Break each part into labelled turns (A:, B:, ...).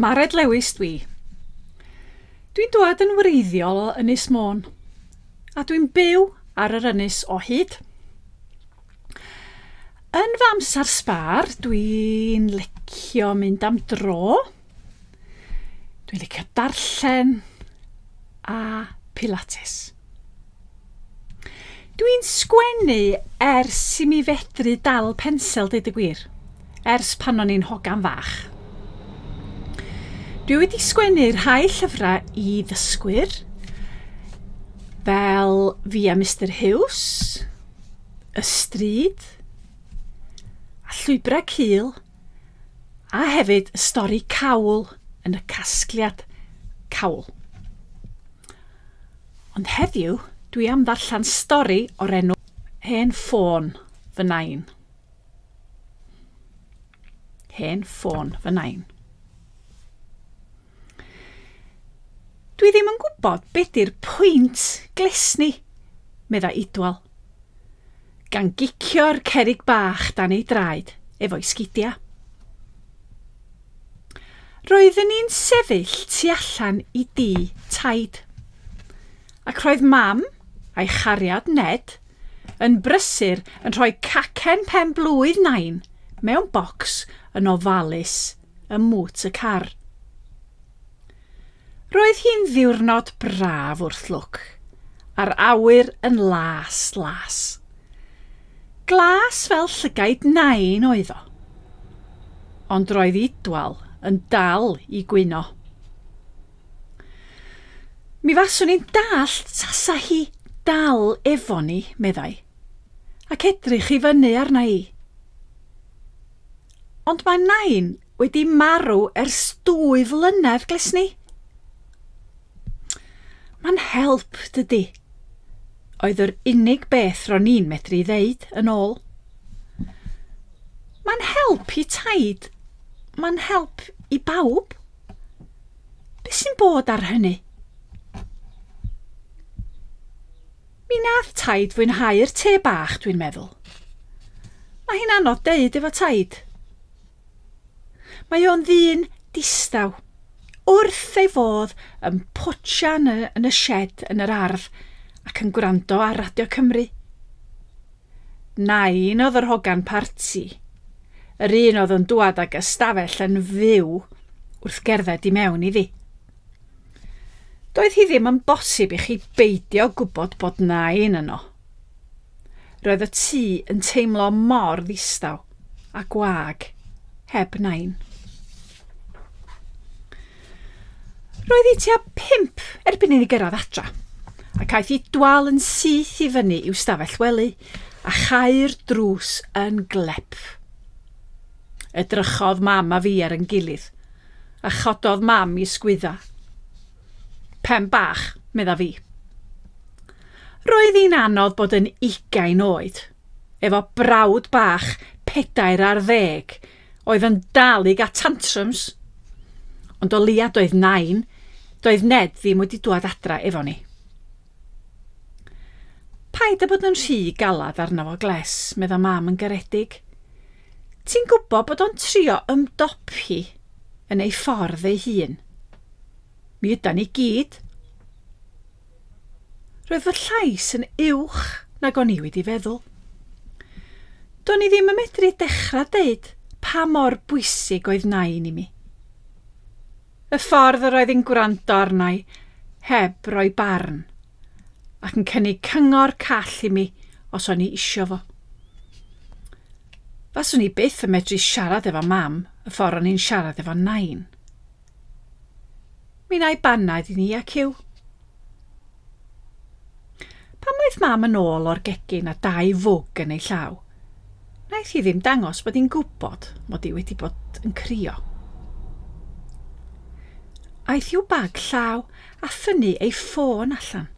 A: Mared Lewis dwi. Dwi'n dod yn wreiddiol o Ynys Môn, a dwi'n byw ar yr ynys o hyd. Yn fy amser sbar, dwi'n licio mynd am dro. Dwi'n licio darllen a pilates. Dwi'n sgwennu ers i mi fedru dal pensel, deud y gwir, ers pan o'n i'n hogan fach. Dwi wedi sgwennu rhai llyfrau i ddysgwyr, fel Fi a Mr Hughes, Y Stryd, a Llwybrau Cul, a hefyd y stori Cawl yn y casgliad Cawl. Ond heddiw, dwi am ddarllen stori o'r enw Hen Ffôn fy Nain. Hen Ffôn fy Nain. Dwi ddim yn gwybod beth yw'r pwynt glesni, medda Idwal, gan gicio'r cerig bach dan ei draed efo'i sgidia. Roeddwn ni'n sefyll tu allan i dŷ taid, ac roedd mam a'i chariad Ned yn brysur yn rhoi cacen pen blwydd Nain mewn bocs yn ofalus ym mwt y car. Roedd hi'n ddiwrnod braf wrth lwc, a'r awyr yn las. Glas fel llygaid Nain oedd o, ond roedd Idwal yn dal i gwyno. Mi faswn i'n dallt tasa hi dal efo ni, meddai, ac edrych i fyny arna i. Ond mae Nain wedi marw ers 2 flynedd glesni. Mae'n help, dydy, oedd yr unig beth ro'n i'n medru ddeud yn ôl. Mae'n help i taid, mae'n help i bawb. Be sy'n bod ar hynny? Mi nath taid fwynhau'r te bach, dwi'n meddwl. Mae hi'n anodd deud efo taid. Mae o'n ddyn distaw, wrth ei fodd yn potsia yn y shed yn yr ardd ac yn gwrando ar Radio Cymru. Nain oedd yr hogan parti, yr un oedd yn dwad ag ystafell yn fyw wrth gerdded i mewn i fi. Doedd hi ddim yn bosib i chi beidio gwybod bod Nain yno. Roedd y tŷ yn teimlo mor ddistaw a gwag heb Nain. Roedd hi tua 5 erbyn i ni gyrraedd adra, ac aeth Idwal yn syth i fyny i'w stafell wely a chau'r drws yn glep. Edrychodd mam a fi ar yn gilydd, a chododd mam i sgwydda. Pen bach, medda fi. Roedd hi'n anodd bod yn 20 oed, efo brawd bach 4 ar 10, oedd yn dal i gael tantrums. Ond o leia doedd Nain, doedd Ned ddim wedi dwad adra efo ni. Paid a bod yn rhy galad arno fo gles, medda mam yn garedig. Ti'n gwybod bod o'n trio ymdopi yn ei ffordd ei hun? Mi ydan ni gyd. Roedd fy llais yn uwch nag o'n i wedi feddwl. Do'n i ddim yn medru dechrau deud pa mor bwysig oedd Nain i mi. Y ffordd yr oedd hi'n gwrando arna i heb roi barn, ac yn cynnig cyngor call i mi os o'n i isio fo. Faswn i byth yn medru siarad efo mam y ffordd o'n i'n siarad efo Nain. Mi nai bannaid i ni ac yw. Pan oedd mam yn ôl o'r gegin a 2 fwg yn ei llaw, naeth hi ddim dangos bod hi'n gwybod mod i wedi bod yn crio. Aeth i'w bag llaw a ffynnu ei ffôn allan.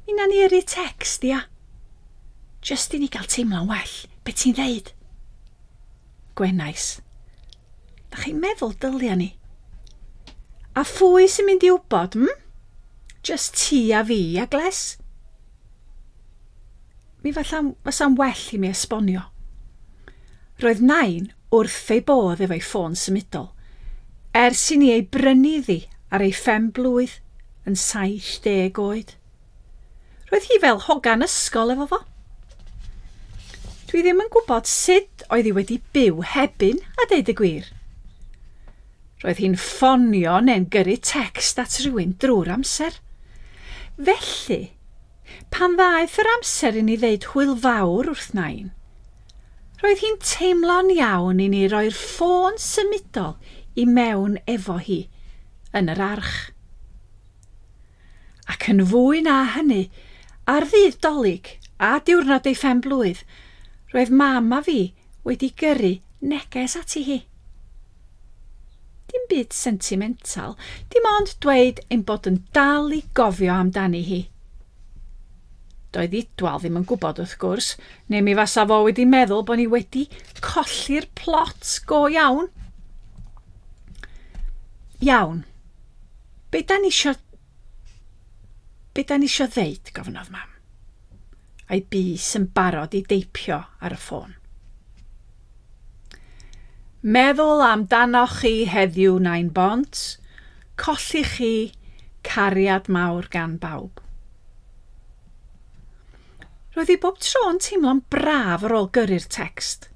A: Mi na ni yrru text, ia. Just i ni gael teimlo'n well, beth ti'n ddeud? Gwenais. Da chi'n meddwl dylia ni? A phwy sy'n mynd i wybod, Just ti a fi a Gles? Mi fasa'n well i mi esbonio. Roedd Nain wrth ei bodd efo'i ffôn symudol, ers i ni ei brynu ddi ar ei 5 blwydd yn 70 oed. Roedd hi fel hogan ysgol efo fo. Dwi ddim yn gwybod sut oedd hi wedi byw hebyn a deud y gwir. Roedd hi'n ffonio neu'n gyrru text at rhywun drwy'r amser. Felly, pan ddaeth yr amser i ni ddeud hwyl fawr wrth nain, roedd hi'n teimlo'n iawn i ni roi'r ffôn symudol i mewn efo hi yn yr arch. Ac yn fwy na hynny, ar ddydd Dolig a diwrnod ei 5 blwydd, roedd mam a fi wedi gyrru neges ati hi. Dim byd sentimental, dim ond dweud ein bod yn dal i gofio amdani hi. Doedd Idwal ddim yn gwybod wrth gwrs, neu mi fasa fo wedi meddwl bod ni wedi colli'r plot go iawn. Iawn, be da ni isio ddeud, gofynodd mam, a'i bys yn barod i deipio ar y ffôn. Meddwl amdanoch chi heddiw nain bont, colli chi cariad mawr gan bawb. Roedd hi bob tro'n teimlo'n braf ar ôl gyrru'r text.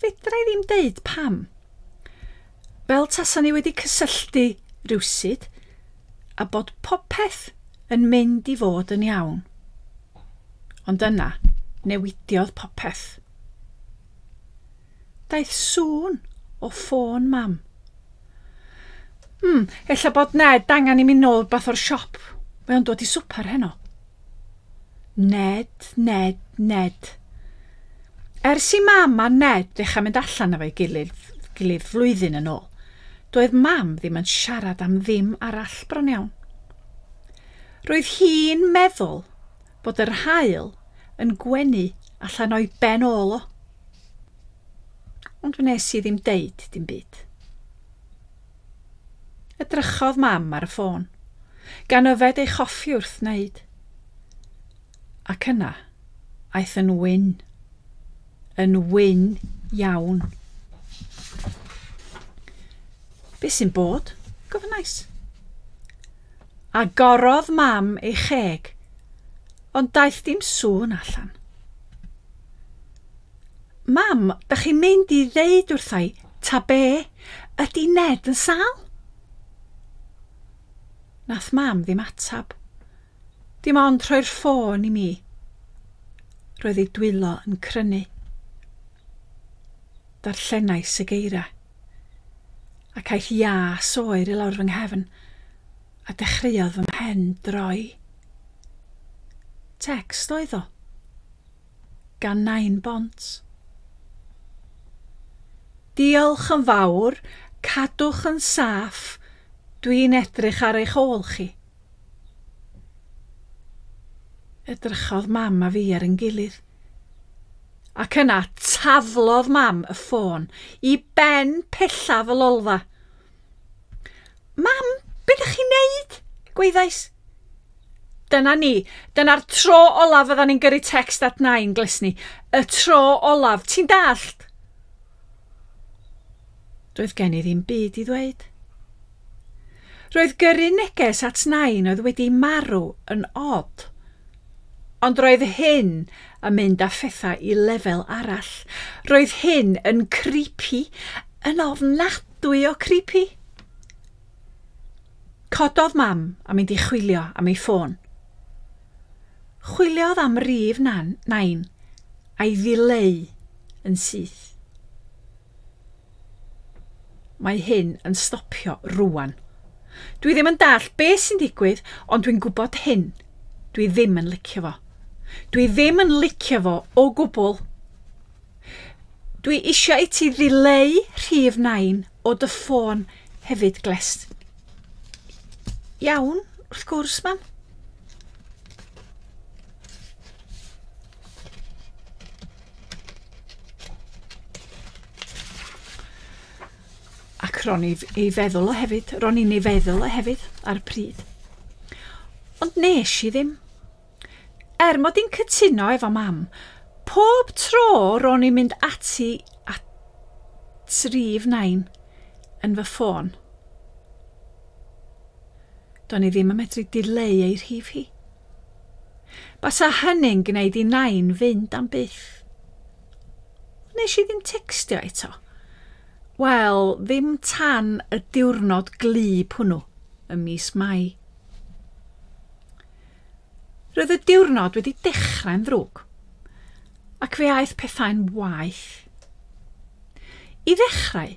A: Fedra i ddim deud pam. Fel tasan ni wedi cysylltu rywsyd a bod popeth yn mynd i fod yn iawn. Ond yna newidiodd popeth. Daeth sŵn o ffôn mam. Ella bod Ned angen i mi nôl bath o'r siop. Mae o'n dod i swper heno. Ned. Ers i mam a Ned ddechrau mynd allan efo'i gilydd flwyddyn yn ôl, doedd mam ddim yn siarad am ddim arall bron iawn. Roedd hi'n meddwl bod yr haul yn gwenu allan o'i ben ôl o. Ond wnes i ddim deud dim byd. Edrychodd mam ar y ffôn, gan yfed ei choffi wrth wneud. Ac yna, aeth yn wyn iawn. Be sy'n bod? Gofynnais. Agorodd mam ei cheg, ond daeth dim sŵn allan. Mam, da chi'n mynd i ddeud wrthai, ta be, ydy Ned yn sâl? Nath mam ddim atab. Dim ond rhoi'r ffôn i mi. Roedd ei dwylo yn crynu. Darllenais y geira, ac aeth ias oer i lawr fy nghefn, a dechreuodd fy mhen droi. Text oedd o, gan nain bont. Diolch yn fawr, cadwch yn saff, dwi'n edrych ar eich ôl chi. Edrychodd mam a fi ar ein gilydd. Ac yna taflodd mam y ffôn i ben pellaf y lolfa. Mam, be ydych chi'n neud? Gwaeddais. Dyna ni, dyna'r tro olaf fyddan ni'n gyrru text at nain, glesni. Y tro olaf, ti'n dallt? Doedd gen i ddim byd i ddweud. Roedd gyrru neges at nain oedd wedi marw yn od. Ond roedd hyn yn mynd â phethau i lefel arall. Roedd hyn yn creepy, yn ofnadwy o creepy. Cododd mam a mynd i chwilio am ei ffôn. Chwiliodd am rif nain a'i ddileu yn syth. Mae hyn yn stopio rŵan. Dwi ddim yn dall beth sy'n digwydd, ond dwi'n gwybod hyn. Dwi ddim yn licio fo. Dwi ddim yn licio fo o gwbl. Dwi eisiau i ti ddileu rhif nain o dy ffôn hefyd, Glest. Iawn, wrth gwrs, mam. Ac ro'n i'n feddwl o hefyd ar y pryd. Ond nes i ddim. Mod i'n cytuno efo mam, pob tro ro'n i'n mynd ati a trif nain yn fy ffôn. Do'n i ddim yn medru dileu ei rhif hi. Basa hynny'n gwneud i nain fynd am byth. Nes i ddim textio eto. Wel, ddim tan y diwrnod glyb hwnnw ym mis Mai. Roedd y diwrnod wedi dechrau'n ddrwg, ac fe aeth pethau'n waeth. I ddechrau,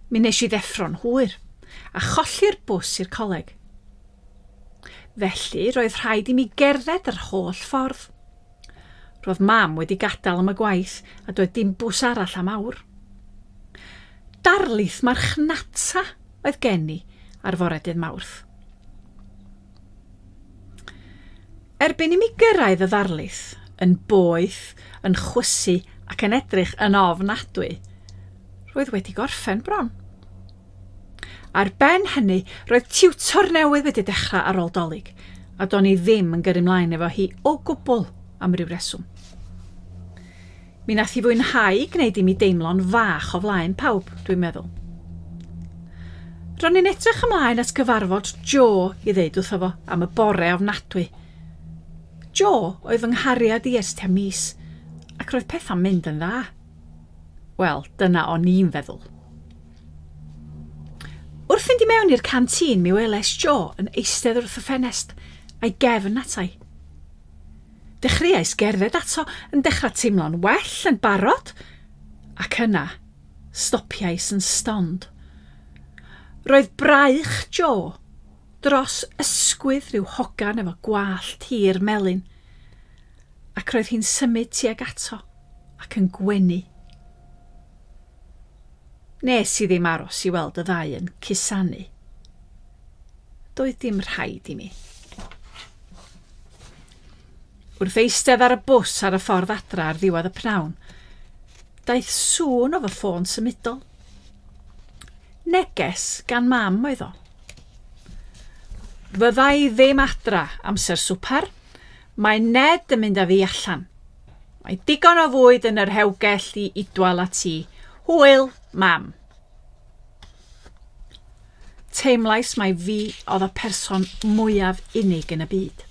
A: mi nes i ddeffro'n hwyr a cholli'r bws i'r coleg. Felly roedd rhaid i mi gerdded yr holl ffordd. Roedd mam wedi gadael am y gwaith a doedd dim bws arall am awr. Darlith marchnata oedd gen i ar fore dydd Mawrth. Erbyn i mi gyrraedd y ddarlith, yn boeth, yn chwysu ac yn edrych yn ofnadwy, roedd wedi gorffen bron. Ar ben hynny, roedd tiwtor newydd wedi dechrau ar ôl dolyg, a do'n i ddim yn gyrru mlaen efo hi o gwbl am ryw reswm. Mi nath i fwynhau gwneud i mi deimlo'n fach o flaen pawb, dwi'n meddwl. Ro'n i'n edrych ymlaen at gyfarfod Joe i ddeud wrtho fo am y bore ofnadwy. Joe oedd fy nghariad i ers tua mis, ac roedd pethau'n mynd yn dda. Wel, dyna o'n i'n feddwl. Wrth fynd i mewn i'r canteen, mi weles Joe yn eistedd wrth y ffenest, a'i gefn atai. Dechreuais gerdded ato yn dechrau teimlo'n well yn barod, ac yna stopiais yn stond. Roedd braich Joe dros ysgwydd rhyw hogan efo gwallt hir melyn, ac roedd hi'n symud tuag ato ac yn gwenu. Nes i ddim aros i weld y ddau yn cusanu. Doedd dim rhaid i mi. Wrth eistedd ar y bws ar y ffordd adra ar ddiwedd y pnawn, daeth sŵn o fy ffôn symudol. Neges gan mam oedd o. Fyddai ddim adra amser swper, mae Ned yn mynd â fi allan. Mae digon o fwyd yn yr hewgell i idwal a ti. Hwyl, mam. Teimlais mai fi oedd y person mwyaf unig yn y byd.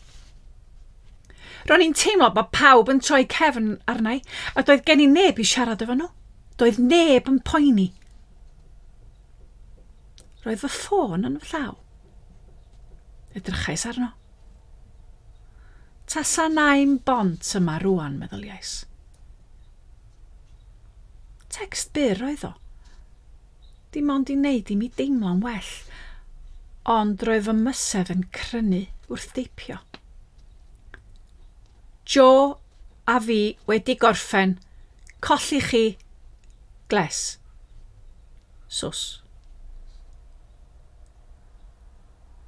A: Ro'n i'n teimlo bod pawb yn troi cefn arnai, a doedd gen i neb i siarad efo nhw. Doedd neb yn poeni. Roedd fy ffôn yn fy llaw. Edrychais arno. Tasa nain bont yma rwan, meddyliais. Text byr oedd o. Dim ond i wneud i mi deimlo'n well, ond roedd fy mysedd yn crynu wrth deipio. Joe a fi wedi gorffen. Colli chi. Gles. Sws.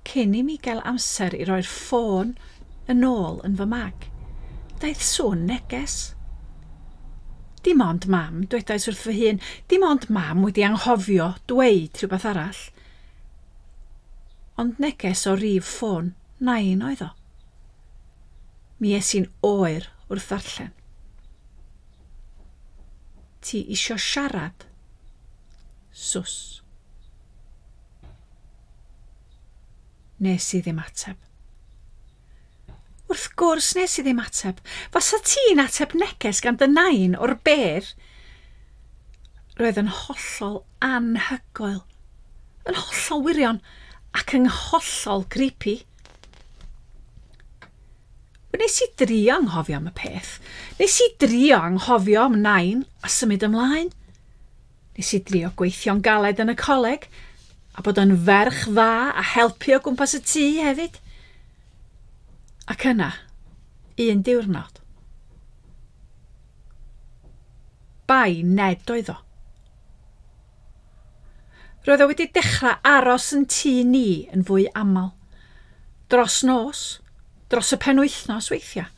A: Cyn i mi gael amser i roi'r ffôn yn ôl yn fy mag, daeth sŵn neges. Dim ond mam, dwedais wrth fy hun, dim ond mam wedi anghofio dweud rhywbeth arall. Ond neges o rif ffôn nain oedd o. Mi es i'n oer wrth ddarllen. Ti isio siarad? Sws. Nes i ddim ateb. Wrth gwrs nes i ddim ateb. Fasa ti'n ateb neges gan dy nain o'r bedd? Roedd yn hollol anhygoel, yn hollol wirion ac yn hollol creepy. Nes i drio anghofio am y peth. Nes i drio anghofio am nain a symud ymlaen. Nes i drio gweithio'n galed yn y coleg, a bod yn ferch dda a helpu o gwmpas y tŷ hefyd. Ac yna, un diwrnod. Bai Ned oedd o. Roedd o wedi dechrau aros yn tŷ ni yn fwy aml. Dros nos, dros y penwythnos weithiau.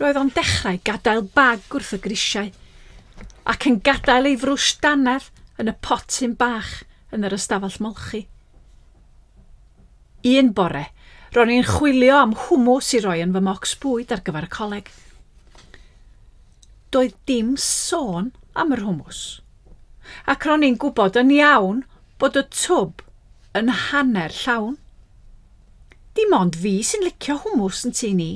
A: Roedd o'n dechrau gadael bag wrth y grisiau, ac yn gadael ei frwsh dannedd yn y potyn bach yn yr ystafell molchi. Un bore, ro'n i'n chwilio am hwmws i roi yn fy mocs bwyd ar gyfer y coleg. Doedd dim sôn am yr hwmws. ac ro'n i'n gwybod yn iawn bod y twb yn hanner llawn. Dim ond fi sy'n licio hwmws yn tu ni.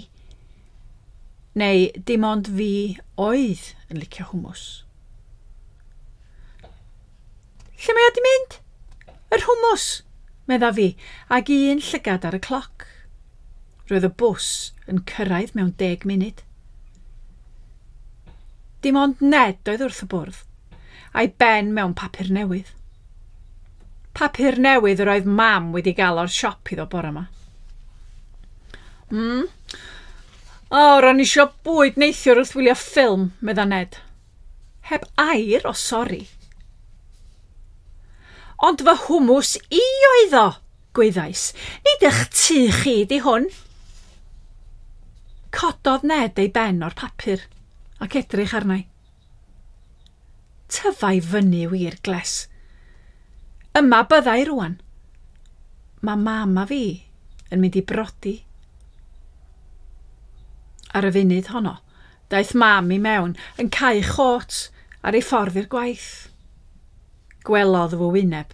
A: Neu dim ond fi oedd yn licio hwmws. Lle mae o di mynd? Yr hwmws, medda fi, ac un llygad ar y cloc. Roedd y bws yn cyrraedd mewn 10 munud. Dim ond Ned oedd wrth y bwrdd, a'i ben mewn papur newydd. Papur newydd yr oedd mam wedi gael o'r siop iddo bore yma. Ro'n isio bwyd neithiwr wrth wylio ffilm, medda Ned. Heb air o sori. Ond fy hwmws i oedd o, gwyddais. Nid eich tu chi di hwn. Cododd Ned ei ben o'r papur ac edrych arnau. Tyfai fyny wir gles. Yma byddai rwan. Mae mam a fi yn mynd i brodi. Ar y funud honno, daeth mam i mewn yn cau chot ar ei ffordd i'r gwaith. Gwelodd fy wyneb.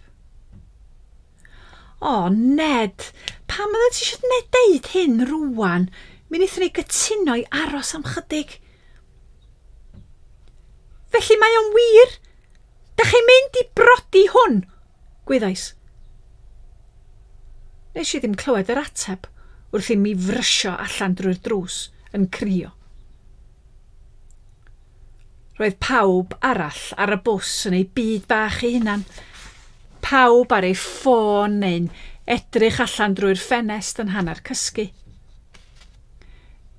A: Ned, pam oeddet ti eisiau Ned deud hyn rwan? Mi wnaethon ni gytuno i aros am chydig. Felly mae o'n wir? Da chi'n mynd i brodi hwn? Gwyddais. Nes i ddim clywed yr ateb wrth i mi frysio allan drwy'r drws yn crio. Roedd pawb arall ar y bws yn ei byd bach ei hunan. Pawb ar ei ffôn neu'n edrych allan drwy'r ffenest yn hanner cysgu.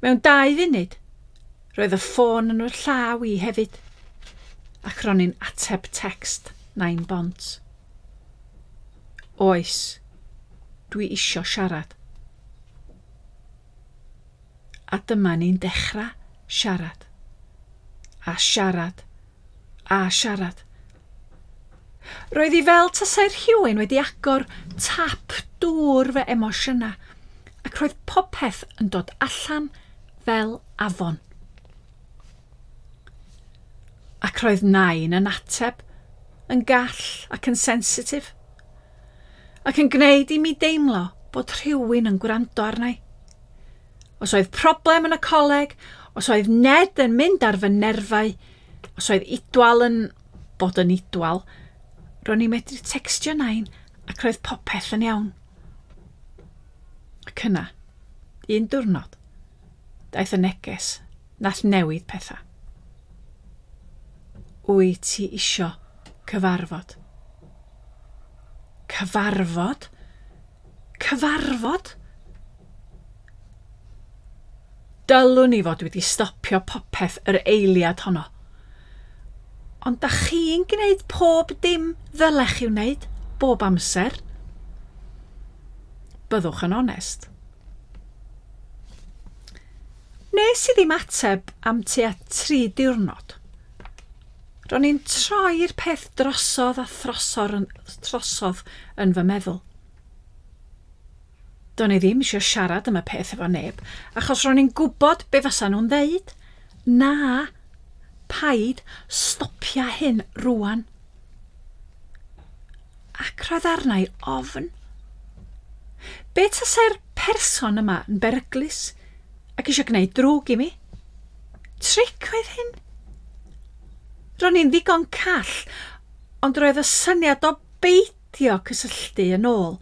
A: Mewn 2 funud, roedd y ffôn yn o'r llaw i hefyd, ac ro'n i'n ateb text 9 bont. Oes, dwi isio siarad. A dyma ni'n dechrau siarad. A siarad. A siarad. Roedd hi fel tasai'r rhywun wedi agor tap dŵr fy emosiyna, ac roedd popeth yn dod allan fel afon. Ac roedd nain yn ateb, yn gall ac yn sensitif, ac yn gwneud i mi deimlo bod rhywun yn gwrando arnau. Os oedd problem yn y coleg, os oedd Ned yn mynd ar fy nerfau, os oedd Idwal yn bod yn Idwal, ro'n i medru textio nain ac roedd popeth yn iawn. Ac yna, un diwrnod, daeth y neges nath newid pethau. Wyt ti isio cyfarfod? Cyfarfod? Cyfarfod? Dylwn i fod wedi stopio popeth yr eiliad honno. Ond da chi'n gwneud pob dim ddylech i'w wneud bob amser? Byddwch yn onest. Nes i ddim ateb am tua 3 diwrnod. Ro'n i'n troi'r peth drosodd a throsodd yn fy meddwl. Do'n i ddim eisiau siarad am y peth efo neb, achos ro'n i'n gwybod be fysa nhw'n ddeud. Na, paid stopia hyn rwan. Ac roedd arnau ofn. Be tasai'r person yma yn beryglus ac eisiau gwneud drwg i mi? Tric oedd hyn? Ro'n i'n ddigon call, ond roedd y syniad o beidio cysylltu yn ôl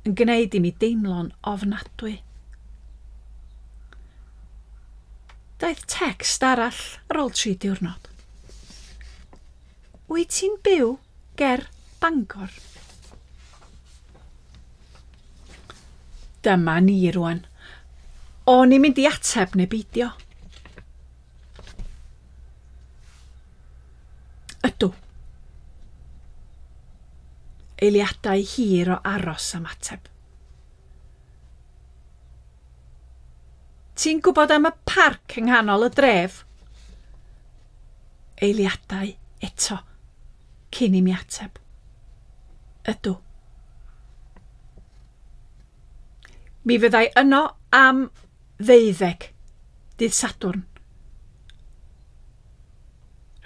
A: yn gwneud i mi deimlo'n ofnadwy. Daeth text arall ar ôl 3 diwrnod. Wyt ti'n byw ger Bangor? Dyma ni rwan. O'n i'n mynd i ateb neu beidio. Ydw. Eiliadau hir o aros am ateb. Ti'n gwybod am y parc yng nghanol y dref? Eiliadau eto, cyn i mi ateb. Ydw. Mi fyddai yno am 12 dydd Sadwrn.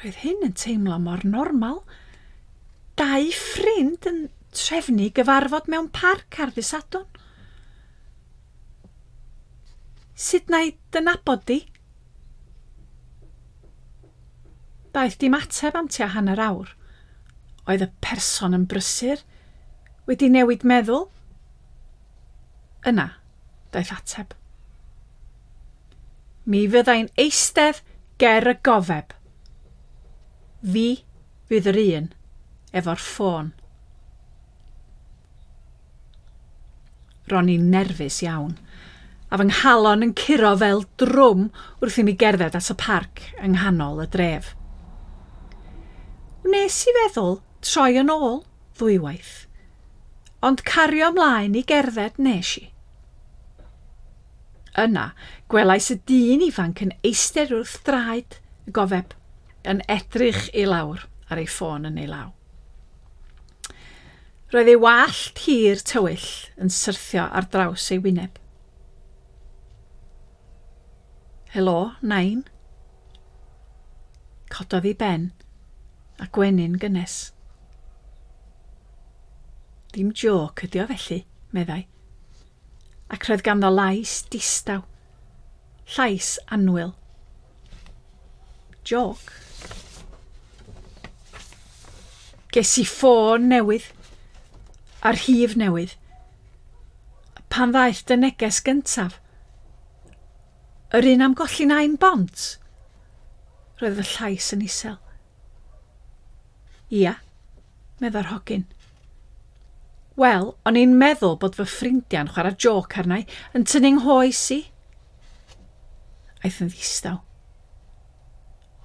A: Roedd hyn yn teimlo mor normal, dau ffrind yn trefnu gyfarfod mewn parc ar ddydd Sadwrn. Sut na i dy nabod di? Daeth dim ateb am tua hanner awr. Oedd y person yn brysur wedi newid meddwl. Yna, daeth ateb. Mi fyddai'n eistedd ger y gofeb. Fi fydd yr un efo'r ffôn. Ro'n i'n nerfus iawn, a fy nghalon yn curo fel drwm wrth i mi gerdded at y parc yng nghanol y dref. Wnes i feddwl troi yn ôl ddwywaith, ond cario ymlaen i gerdded nes i. Yna, gwelais y dyn ifanc yn eistedd wrth draed y gofeb, yn edrych i lawr ar ei ffôn yn ei law. Roedd ei wallt hir tywyll yn syrthio ar draws ei wyneb. Helo, nain. Cododd ei ben a gwenyn gynnes. Dim joc ydi o felly, meddai, ac roedd ganddo lais distaw, llais annwyl. Joc? Ges i ffôn newydd, ar hif newydd, pan ddaeth dy neges gyntaf. Yr un am golli 9 bont? Roedd fy llais yn isel. Ia, medda'r hogyn. Wel, o'n i'n meddwl bod fy ffrindiau'n chwarae joc arnau yn tynnu'n nghoes i. Aeth yn ddistaw.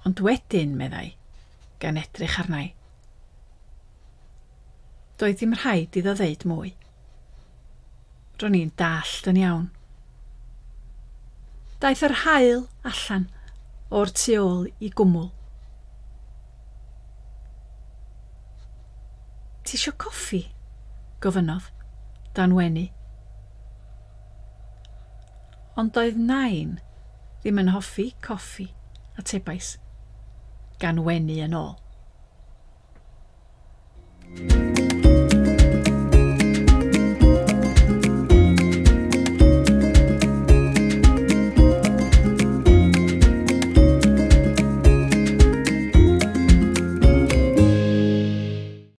A: Ond wedyn, meddai, gan edrych arnau. Doedd dim rhaid iddo ddeud mwy. Ro'n i'n dallt yn iawn. Daeth yr haul allan o'r tu ôl i gwmwl. Ti isio coffi? Gofynnodd, dan wenu. Ond doedd nain ddim yn hoffi coffi, atebais, gan wenu yn ôl.